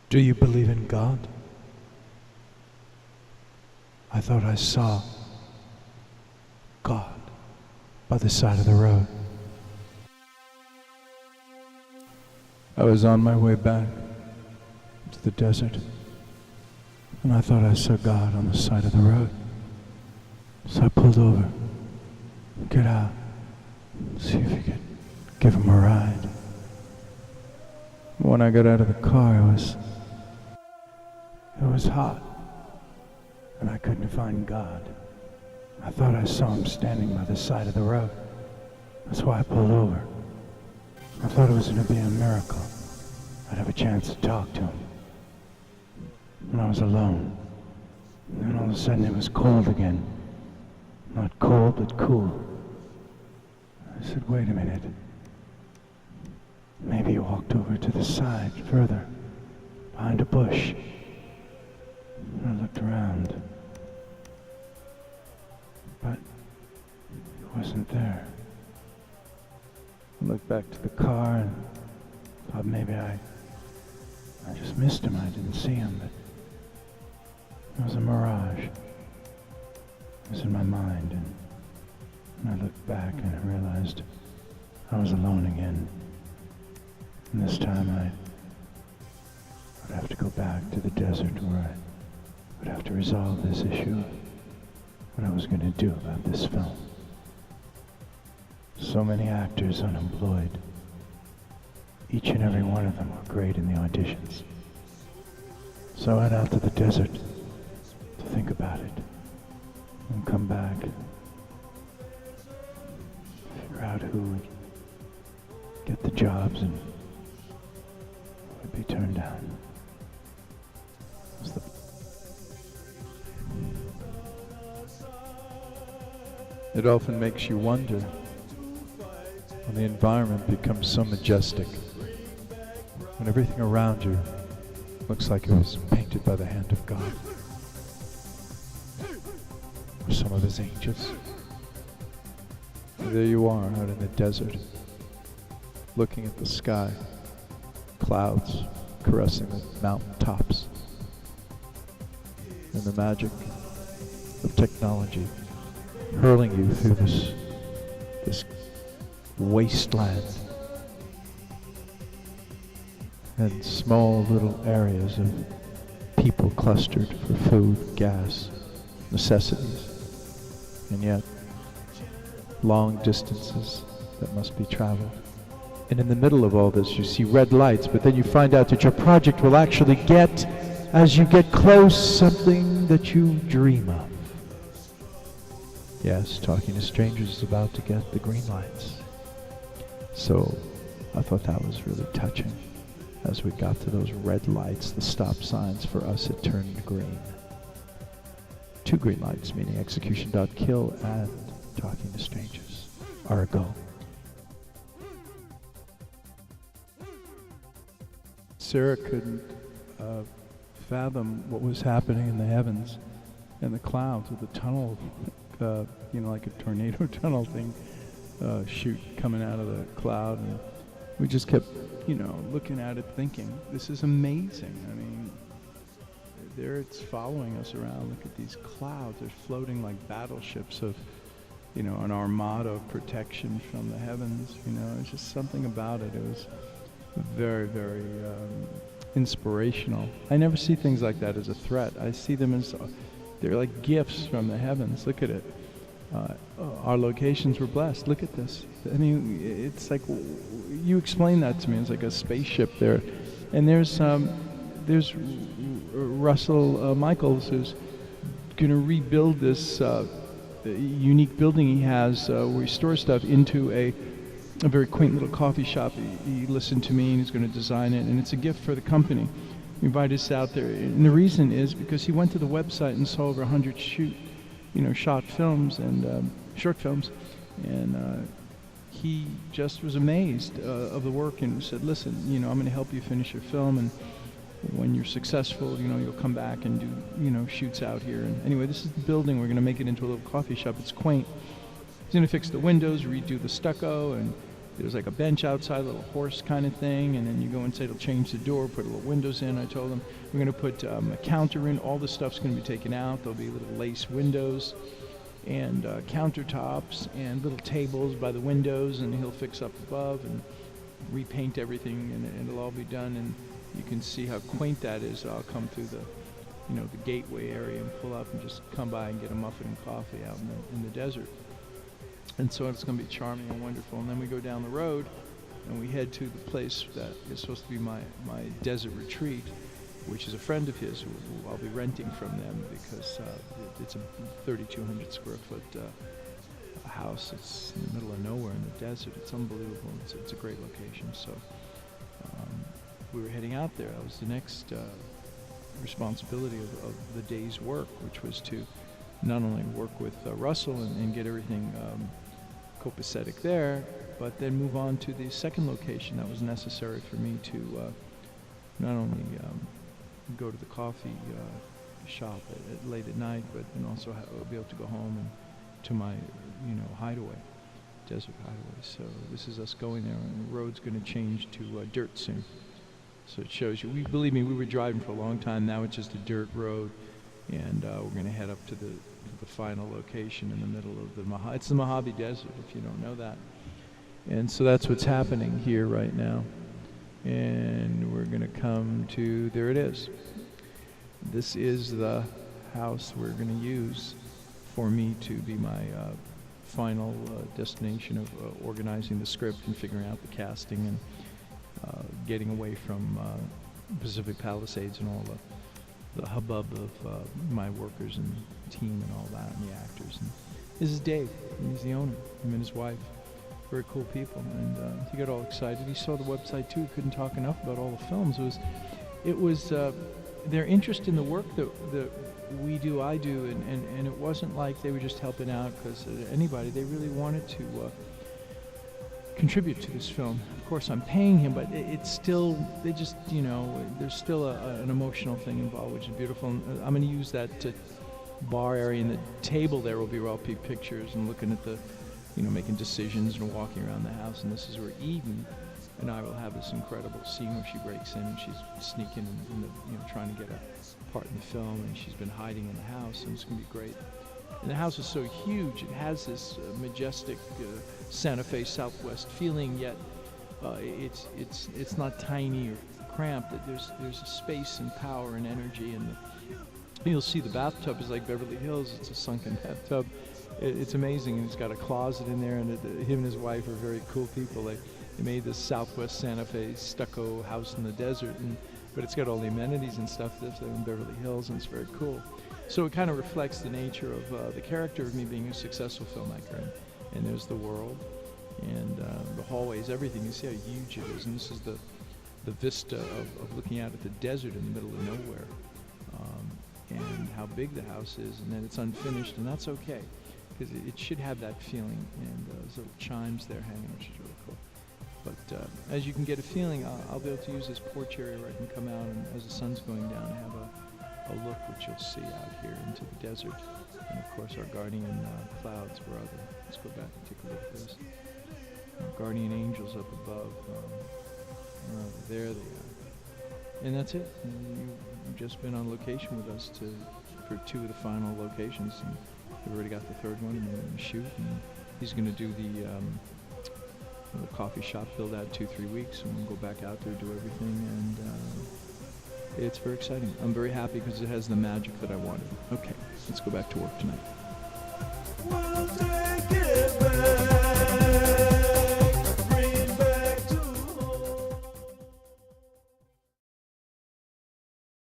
Do you believe in God? I thought I saw God by the side of the road. I was on my way back to the desert, and I thought I saw God on the side of the road. So I pulled over, get out, see if you could give him a ride. When I got out of the car, it was hot, and I couldn't find God. I thought I saw him standing by the side of the road. That's why I pulled over. I thought it was going to be a miracle. I'd have a chance to talk to him. And I was alone. And then all of a sudden it was cold again. Not cold, but cool. I said, wait a minute. Maybe he walked over to the side, further, behind a bush. And I looked around. But he wasn't there. I looked back to the car and thought maybe I just missed him. I didn't see him, but it was a mirage. It was in my mind, and I looked back and I realized I was alone again. And this time I would have to go back to the desert where I would have to resolve this issue of what I was going to do about this film. So many actors unemployed. Each and every one of them were great in the auditions. So I went out to the desert to think about it and come back, figure out who would get the jobs and who would be turned down. It often makes you wonder when the environment becomes so majestic, when everything around you looks like it was painted by the hand of God, or some of his angels. And there you are out in the desert, looking at the sky, clouds caressing the mountain tops, and the magic of technology hurling you through this wasteland, and small little areas of people clustered for food, gas, necessities, and yet long distances that must be traveled. And in the middle of all this you see red lights, but then you find out that your project will actually get, as you get close, something that you dream of. Yes, Talking to Strangers is about to get the green lights. So I thought that was really touching. As we got to those red lights, the stop signs, for us it turned green. 2 green lights, meaning Execution.Kill and Talking to Strangers are a go. Sarah couldn't fathom what was happening in the heavens and the clouds with the tunnel, like a tornado tunnel thing, shoot coming out of the cloud, and we just kept, looking at it thinking, this is amazing. I mean, there it's following us around. Look at these clouds. They're floating like battleships of, an armada of protection from the heavens. It's just something about it. It was very, very inspirational. I never see things like that as a threat. I see them as, they're like gifts from the heavens. Look at it. Our locations were blessed. Look at this. I mean, it's like, you explain that to me. It's like a spaceship there. And there's Russell Michaels, who's going to rebuild this unique building he has where he stores stuff into a very quaint little coffee shop. He listened to me and he's going to design it, and it's a gift for the company. We invited us out there, and the reason is because he went to the website and saw over 100 shot films and short films, and he just was amazed of the work and said, listen, I'm going to help you finish your film, and when you're successful, you'll come back and do, shoots out here. And anyway, this is the building. We're going to make it into a little coffee shop. It's quaint. He's going to fix the windows, redo the stucco, and there's like a bench outside, a little horse kind of thing, and then you go inside, it'll change the door, put little windows in. I told them we're going to put a counter in. All the stuff's going to be taken out. There'll be little lace windows and countertops and little tables by the windows, and he'll fix up above and repaint everything, and it'll all be done. And you can see how quaint that is. I'll come through the the gateway area and pull up and just come by and get a muffin and coffee out in the desert. And so it's going to be charming and wonderful. And then we go down the road and we head to the place that is supposed to be my desert retreat, which is a friend of his who I'll be renting from them, because it's a 3,200 square foot house. It's in the middle of nowhere in the desert. It's unbelievable. It's a great location. So we were heading out there. That was the next responsibility of the day's work, which was to not only work with Russell and get everything copacetic there, but then move on to the second location that was necessary for me to not only go to the coffee shop late at night, but then also be able to go home and to my hideaway, desert hideaway. So this is us going there, and the road's going to change to dirt soon. So it shows you. Believe me, we were driving for a long time. Now it's just a dirt road, and we're going to head up to the final location in the middle of the Mojave. It's the Mojave Desert, if you don't know that. And so that's what's happening here right now. And we're going to come to, there it is. This is the house we're going to use for me to be my final destination of organizing the script and figuring out the casting and getting away from Pacific Palisades and all the hubbub of my workers and team and all that, and the actors. And this is Dave, and he's the owner, him and his wife. Very cool people, and he got all excited. He saw the website too. Couldn't talk enough about all the films. It was their interest in the work that we do, I do, and it wasn't like they were just helping out because anybody. They really wanted to contribute to this film. Of course, I'm paying him, but it's still, they just, there's still an emotional thing involved, which is beautiful. And I'm going to use that bar area, and the table there will be where I'll take pictures and looking at the, making decisions and walking around the house. And this is where Eden and I will have this incredible scene where she breaks in and she's sneaking and trying to get a part in the film, and she's been hiding in the house, and it's going to be great. And the house is so huge, it has this majestic Santa Fe Southwest feeling, yet it's not tiny or cramped. There's a space and power and energy, and you'll see the bathtub is like Beverly Hills. It's a sunken bathtub. It's amazing, and it's got a closet in there, and him and his wife are very cool people. They made this Southwest Santa Fe stucco house in the desert, but it's got all the amenities and stuff that's in Beverly Hills, and it's very cool. So it kind of reflects the nature of the character of me being a successful filmmaker. And there's the world, and the hallways, everything. You see how huge it is, and this is the vista of looking out at the desert in the middle of nowhere, and how big the house is, and then it's unfinished, and that's okay, because it should have that feeling. And there's little chimes there hanging, which is really cool. But as you can get a feeling, I'll be able to use this porch area where I can come out, and as the sun's going down, have a look, which you'll see out here into the desert. And of course our guardian clouds, where are they? Let's go back and take a look at this. Our guardian angels up above. There they are. And that's it. And you've just been on location with us for two of the final locations. And we've already got the third one, and we're going to shoot. And he's going to do the coffee shop build out 2-3 weeks, and we'll go back out there, do everything, and it's very exciting. I'm very happy because it has the magic that I wanted. Okay, let's go back to work tonight.